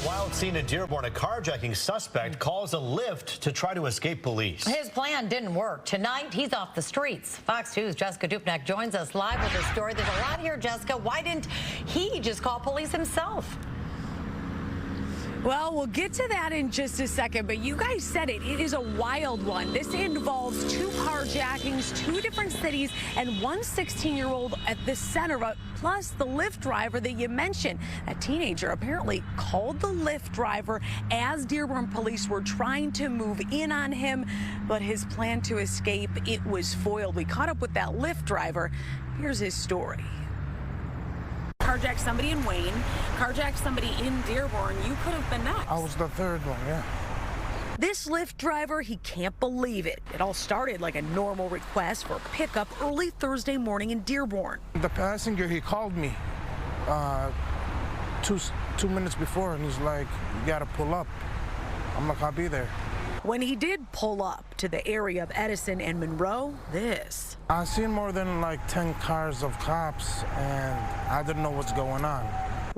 A wild scene in Dearborn. A carjacking suspect calls a lift to try to escape police. His plan didn't work. Tonight, he's off the streets. Fox 2's Jessica Dupnack joins us live with this story. There's a lot here, Jessica. Why didn't he just call police himself? Well, we'll get to that in just a second, but you guys said it. It is a wild one. This involves two carjackings, two different cities, and one 16-year-old at the center of it, plus the Lyft driver that you mentioned. That teenager apparently called the Lyft driver as Dearborn police were trying to move in on him, but his plan to escape, it was foiled. We caught up with that Lyft driver. Here's his story. Carjacked somebody in Wayne, carjacked somebody in Dearborn. You could have been next. I was the third one, yeah. This Lyft driver, he can't believe it. It all started like a normal request for pickup early Thursday morning in Dearborn. The passenger, he called me two minutes before, and he's like, you gotta pull up. I'm like, I'll be there. When he did pull up to the area of Edison and Monroe, this. I seen more than like 10 cars of cops, and I didn't know what's going on.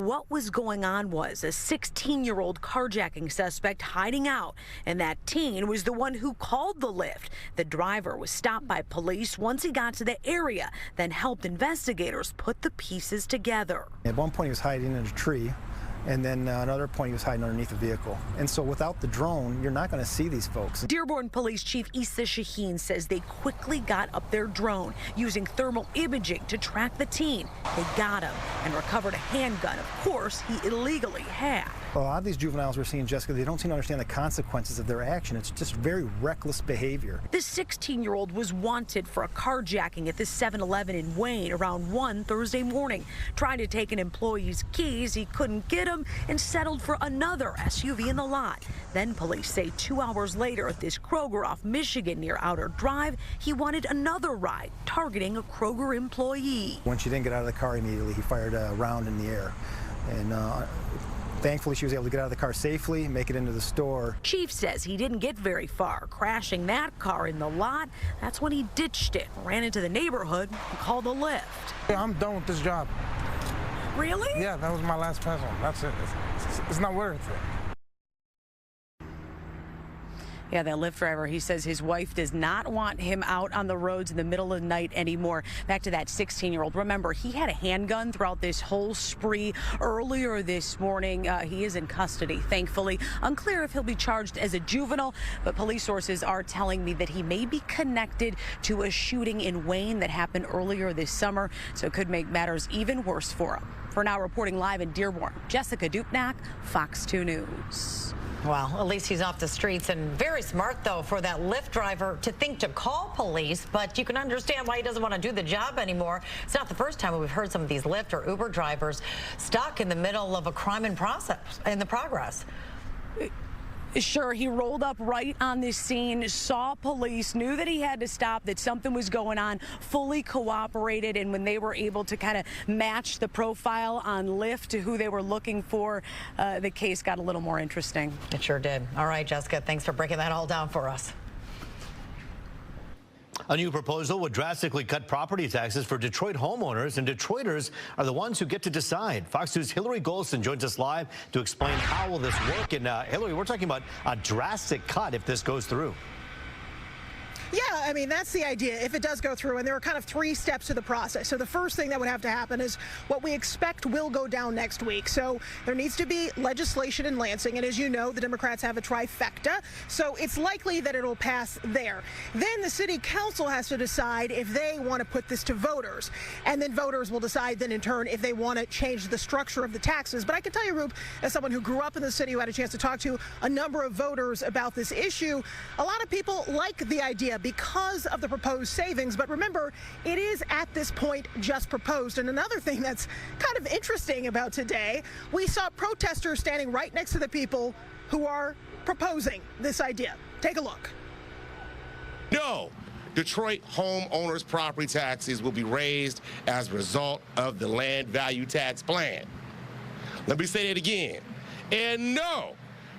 What was going on was a 16-year-old carjacking suspect hiding out, and that teen was the one who called the Lyft. The driver was stopped by police once he got to the area, then helped investigators put the pieces together. At one point he was hiding in a tree, and then another point he was hiding underneath a vehicle. And so without the drone, you're not going to see these folks. Dearborn Police Chief Issa Shaheen says they quickly got up their drone using thermal imaging to track the teen. They got him and recovered a handgun, of course, he illegally had. A lot of these juveniles we're seeing, Jessica, they don't seem to understand the consequences of their action. It's just very reckless behavior. This 16-year-old was wanted for a carjacking at the 7-Eleven in Wayne around 1 Thursday morning. Trying to take an employee's keys, he couldn't get them and settled for another SUV in the lot. Then police say 2 hours later at this Kroger off Michigan near Outer Drive, he wanted another ride, targeting a Kroger employee. When she didn't get out of the car immediately, he fired a round in the air. And thankfully, she was able to get out of the car safely, make it into the store. Chief says he didn't get very far, crashing that car in the lot. That's when he ditched it, ran into the neighborhood, and called the Lyft. Yeah, I'm done with this job. Really? Yeah, that was my last pencil. That's it. It's not worth it. Yeah, that Lyft driver, he says his wife does not want him out on the roads in the middle of the night anymore. Back to that 16-year-old. Remember, he had a handgun throughout this whole spree earlier this morning. He is in custody, thankfully. Unclear if he'll be charged as a juvenile, but police sources are telling me that he may be connected to a shooting in Wayne that happened earlier this summer, so it could make matters even worse for him. For now, reporting live in Dearborn, Jessica Dupnack, Fox 2 News. Well, at least he's off the streets, and very smart, though, for that Lyft driver to think to call police, but you can understand why he doesn't want to do the job anymore. It's not the first time we've heard some of these Lyft or Uber drivers stuck in the middle of a crime in progress. Sure, he rolled up right on this scene, saw police, knew that he had to stop, that something was going on, fully cooperated, and when they were able to kind of match the profile on Lyft to who they were looking for, the case got a little more interesting. It sure did. All right, Jessica, thanks for breaking that all down for us. A new proposal would drastically cut property taxes for Detroit homeowners, and Detroiters are the ones who get to decide. Fox News' Hillary Golson joins us live to explain how will this work. And Hillary, we're talking about a drastic cut if this goes through. Yeah, I mean, that's the idea if it does go through, and there are kind of 3 steps to the process. So the first thing that would have to happen is what we expect will go down next week. So there needs to be legislation in Lansing, and as you know, the Democrats have a trifecta, so it's likely that it'll pass there. Then the city council has to decide if they want to put this to voters, and then voters will decide then in turn if they want to change the structure of the taxes. But I can tell you, Roop, as someone who grew up in the city, who had a chance to talk to a number of voters about this issue, a lot of people like the idea because of the proposed savings. But remember, it is at this point just proposed. And another thing that's kind of interesting about today, we saw protesters standing right next to the people who are proposing this idea. Take a look. No, Detroit homeowners' property taxes will be raised as a result of the land value tax plan. Let me say that again. And no,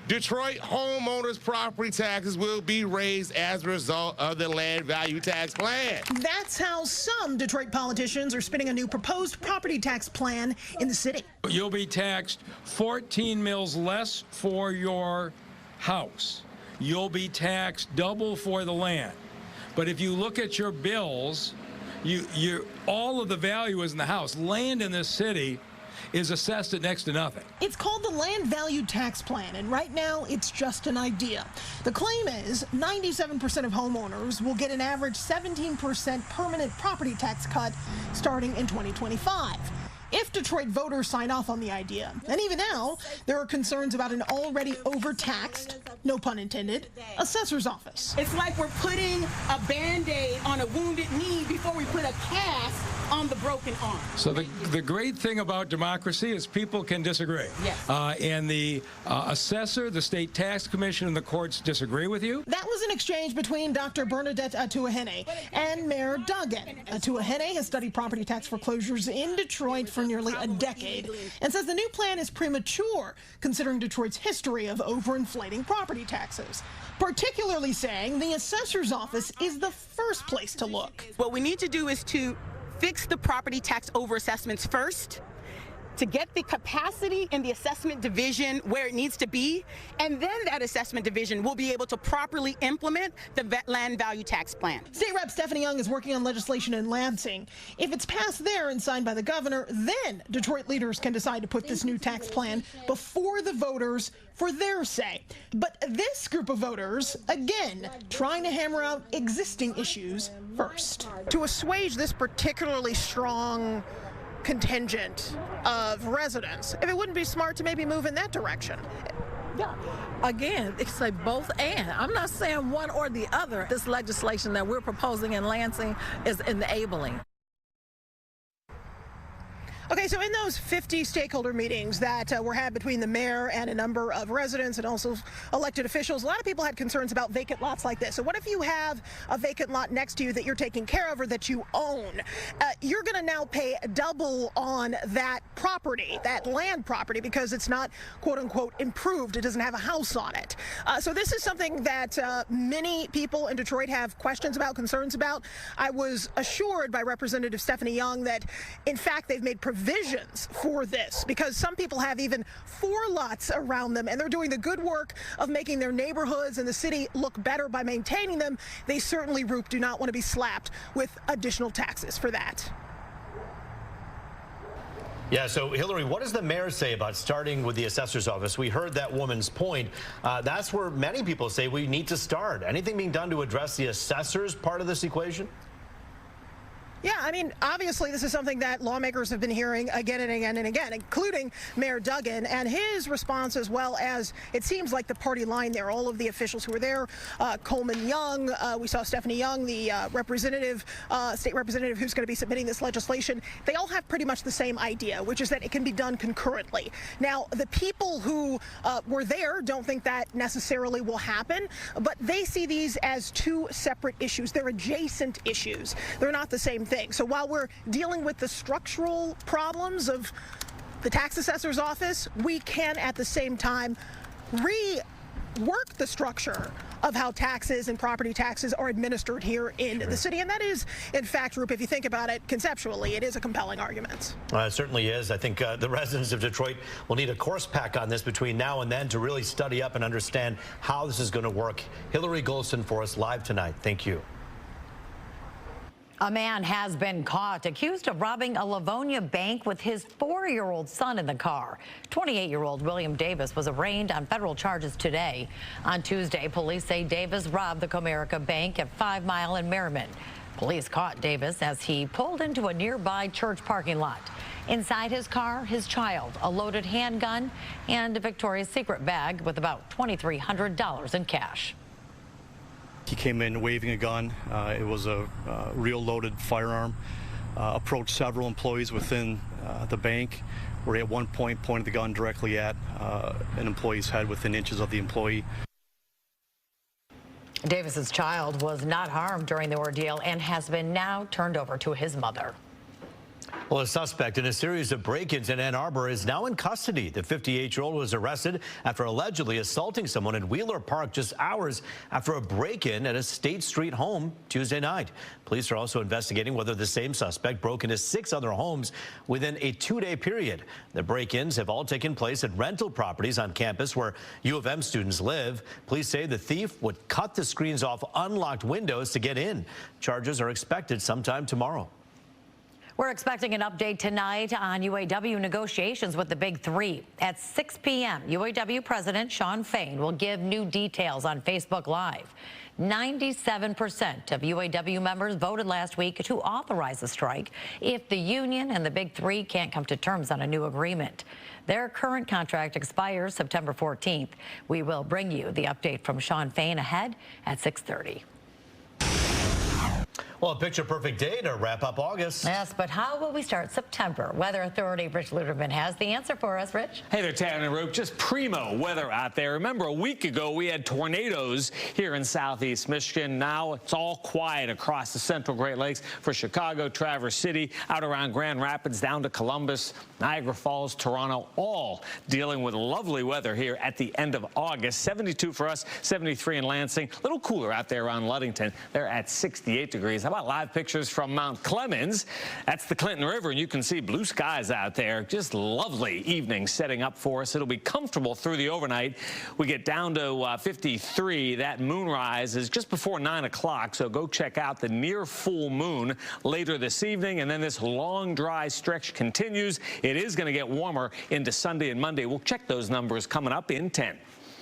Detroit homeowners' property taxes will be raised as a result of the land value tax plan. That's how some Detroit politicians are spinning a new proposed property tax plan in the city. You'll be taxed 14 mils less for your house. You'll be taxed double for the land. But if you look at your bills, all of the value is in the house. Land in this city is assessed at next to nothing. It's called the Land Value Tax Plan, and right now it's just an idea. The claim is 97% of homeowners will get an average 17% permanent property tax cut starting in 2025. If Detroit voters sign off on the idea. And even now, there are concerns about an already overtaxed, no pun intended, assessor's office. It's like we're putting a Band-Aid on a wounded knee before we put a cast on the broken arm. So the great thing about democracy is people can disagree. Yes. And the assessor, the state tax commission, and the courts disagree with you. That was an exchange between Dr. Bernadette Atuahene and Mayor Duggan. Atuahene has studied property tax foreclosures in Detroit for nearly a decade and says the new plan is premature considering Detroit's history of overinflating property taxes, particularly saying the assessor's office is the first place to look. What we need to do is to fix the property tax overassessments first, to get the capacity in the assessment division where it needs to be, and then that assessment division will be able to properly implement the land value tax plan. State Rep Stephanie Young is working on legislation in Lansing. If it's passed there and signed by the governor, then Detroit leaders can decide to put this new tax plan before the voters for their say. But this group of voters, again, trying to hammer out existing issues first. To assuage this particularly strong contingent of residents, if it wouldn't be smart to maybe move in that direction. Yeah. Again, it's a both and. I'm not saying one or the other. This legislation that we're proposing in Lansing is enabling. Okay, so in those 50 stakeholder meetings that were had between the mayor and a number of residents and also elected officials, a lot of people had concerns about vacant lots like this. So what if you have a vacant lot next to you that you're taking care of or that you own? You're going to now pay double on that property, that land property, because it's not, quote unquote, improved. It doesn't have a house on it. So this is something that many people in Detroit have questions about, concerns about. I was assured by Representative Stephanie Young that, in fact, they've made provisions for this, because some people have even 4 lots around them and they're doing the good work of making their neighborhoods and the city look better by maintaining them. They certainly, Roop, do not want to be slapped with additional taxes for that. Yeah, so Hillary, what does the mayor say about starting with the assessor's office? We heard that woman's point. That's where many people say we need to start. Anything being done to address the assessor's part of this equation? Yeah, I mean, obviously this is something that lawmakers have been hearing again and again and again, including Mayor Duggan, and his response, as well as it seems like the party line there, all of the officials who were there, Coleman Young, we saw Stephanie Young, the representative, state representative who's going to be submitting this legislation. They all have pretty much the same idea, which is that it can be done concurrently. Now, the people who were there don't think that necessarily will happen, but they see these as 2 separate issues. They're adjacent issues. They're not the same thing. So while we're dealing with the structural problems of the tax assessor's office, we can at the same time rework the structure of how taxes and property taxes are administered here in the city. And that is, in fact, Roop, if you think about it conceptually, it is a compelling argument. It certainly is. I think the residents of Detroit will need a course pack on this between now and then to really study up and understand how this is going to work. Hillary Golson for us live tonight. Thank you. A man has been caught accused of robbing a Livonia bank with his 4-year-old son in the car. 28-year-old William Davis was arraigned on federal charges today. On Tuesday, police say Davis robbed the Comerica Bank at 5 Mile in Merriman. Police caught Davis as he pulled into a nearby church parking lot. Inside his car, his child, a loaded handgun, and a Victoria's Secret bag with about $2,300 in cash. He came in waving a gun. It was a real loaded firearm. Approached several employees within the bank, where he at one point pointed the gun directly at an employee's head within inches of the employee. Davis's child was not harmed during the ordeal and has been now turned over to his mother. Well, a suspect in a series of break-ins in Ann Arbor is now in custody. The 58-year-old was arrested after allegedly assaulting someone in Wheeler Park just hours after a break-in at a State Street home Tuesday night. Police are also investigating whether the same suspect broke into 6 other homes within a 2-day period. The break-ins have all taken place at rental properties on campus where U of M students live. Police say the thief would cut the screens off unlocked windows to get in. Charges are expected sometime tomorrow. We're expecting an update tonight on UAW negotiations with the Big Three. At 6 p.m., UAW President Shawn Fain will give new details on Facebook Live. 97% of UAW members voted last week to authorize a strike if the union and the Big Three can't come to terms on a new agreement. Their current contract expires September 14th. We will bring you the update from Shawn Fain ahead at 6:30. Well, a picture-perfect day to wrap up August. Yes, but how will we start September? Weather Authority Rich Luderman has the answer for us. Rich? Hey there, Tanner and Roop. Just primo weather out there. Remember, a week ago, we had tornadoes here in southeast Michigan. Now it's all quiet across the central Great Lakes for Chicago, Traverse City, out around Grand Rapids, down to Columbus, Niagara Falls, Toronto, all dealing with lovely weather here at the end of August. 72 for us, 73 in Lansing. A little cooler out there around Ludington. They're at 68 degrees. How about live pictures from Mount Clemens? That's the Clinton River, and you can see blue skies out there. Just lovely evening setting up for us. It'll be comfortable through the overnight. We get down to 53. That moonrise is just before 9 o'clock, so go check out the near full moon later this evening, and then this long, dry stretch continues. It is going to get warmer into Sunday and Monday. We'll check those numbers coming up in 10.